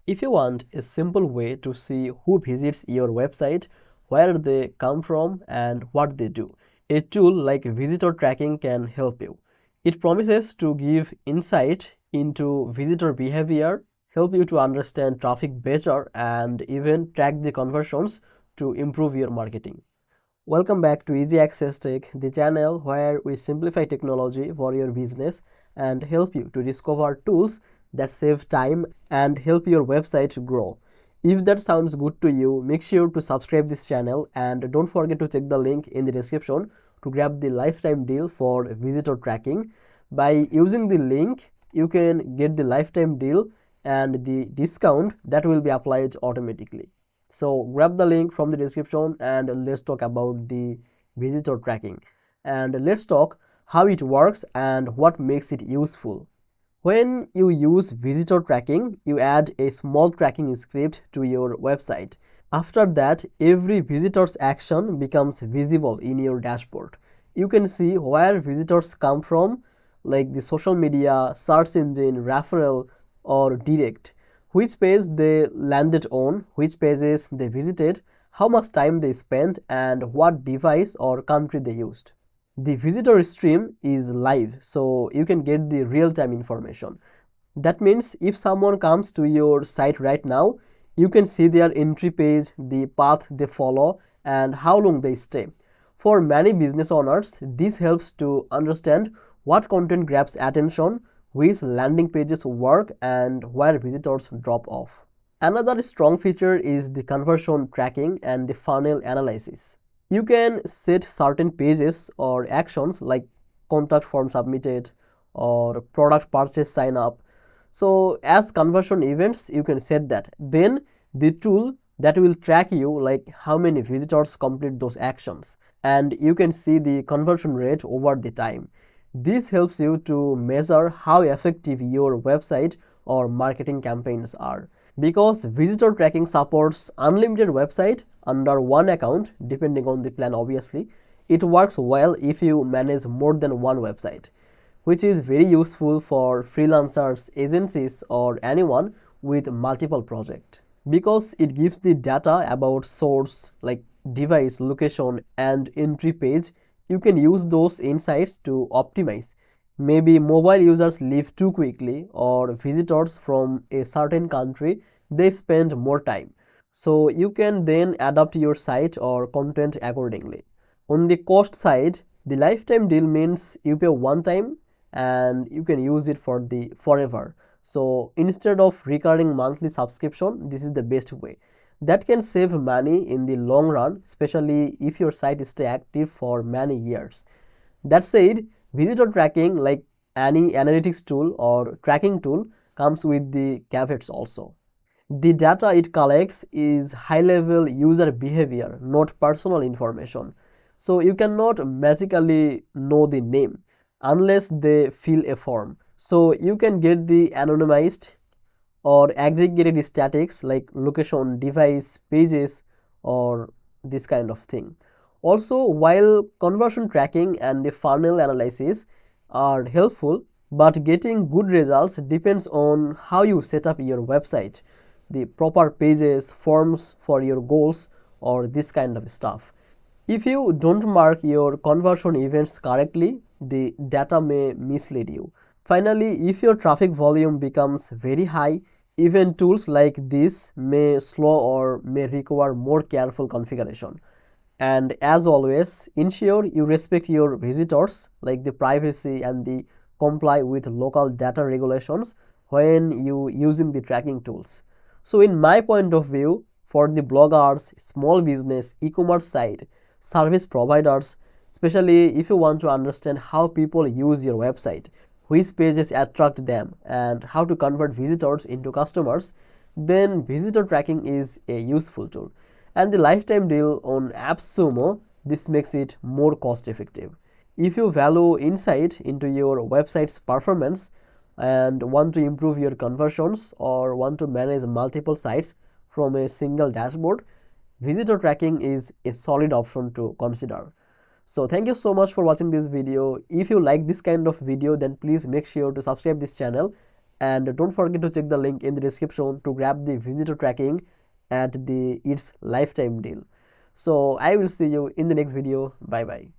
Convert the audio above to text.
If you want a simple way to see who visits your website, where they come from, and what they do, a tool like visitor tracking can help you. It promises to give insight into visitor behavior, help you to understand traffic better, and even track the conversions to improve your marketing. Welcome back to Easy Access Tech, the channel where we simplify technology for your business and help you to discover tools that save time and help your website grow. If that sounds good to you, make sure to subscribe this channel and don't forget to check the link in the description to grab the lifetime deal for visitor tracking. By using the link, you can get the lifetime deal and the discount that will be applied automatically. So grab the link from the description and let's talk about the visitor tracking. And let's talk how it works and what makes it useful. When you use visitor tracking, you add a small tracking script to your website. After that, every visitor's action becomes visible in your dashboard. You can see where visitors come from, like the social media, search engine, referral, or direct, which page they landed on, which pages they visited, how much time they spent, and what device or country they used. The visitor stream is live, so you can get the real-time information. That means if someone comes to your site right now, you can see their entry page, the path they follow, and how long they stay. For many business owners, this helps to understand what content grabs attention, which landing pages work, and where visitors drop off. Another strong feature is the conversion tracking and the funnel analysis. You can set certain pages or actions like contact form submitted or product purchase sign up. So as conversion events, you can set that. Then the tool that will track you like how many visitors complete those actions, and you can see the conversion rate over the time. This helps you to measure how effective your website or marketing campaigns are. Because visitor tracking supports unlimited website under one account, depending on the plan obviously, it works well if you manage more than one website, which is very useful for freelancers, agencies, or anyone with multiple projects. Because it gives the data about source like device, location, and entry page, you can use those insights to optimize. Maybe mobile users leave too quickly, or visitors from a certain country they spend more time. So you can then adapt your site or content accordingly. On the cost side, the lifetime deal means you pay one time and you can use it for the forever. So instead of recurring monthly subscription, this is the best way. That can save money in the long run, especially if your site stays active for many years. That said, visitor tracking, like any analytics tool or tracking tool, comes with the caveats also. The data it collects is high-level user behavior, not personal information. So you cannot magically know the name unless they fill a form. So you can get the anonymized or aggregated statistics like location, device, pages, or this kind of thing. Also, while conversion tracking and the funnel analysis are helpful, but getting good results depends on how you set up your website, the proper pages, forms for your goals, or this kind of stuff. If you don't mark your conversion events correctly, the data may mislead you. Finally, if your traffic volume becomes very high, even tools like this may slow or may require more careful configuration. And as always, ensure you respect your visitors, like the privacy and the comply with local data regulations when you using the tracking tools. So in my point of view, for the bloggers, small business, e-commerce site, service providers, especially if you want to understand how people use your website, which pages attract them, and how to convert visitors into customers, then visitor tracking is a useful tool. And the lifetime deal on AppSumo, this makes it more cost effective. If you value insight into your website's performance and want to improve your conversions or want to manage multiple sites from a single dashboard, visitor tracking is a solid option to consider. So thank you so much for watching this video. If you like this kind of video, then please make sure to subscribe this channel And don't forget to check the link in the description to grab the visitor tracking at its lifetime deal. So I will see you in the next video. Bye bye.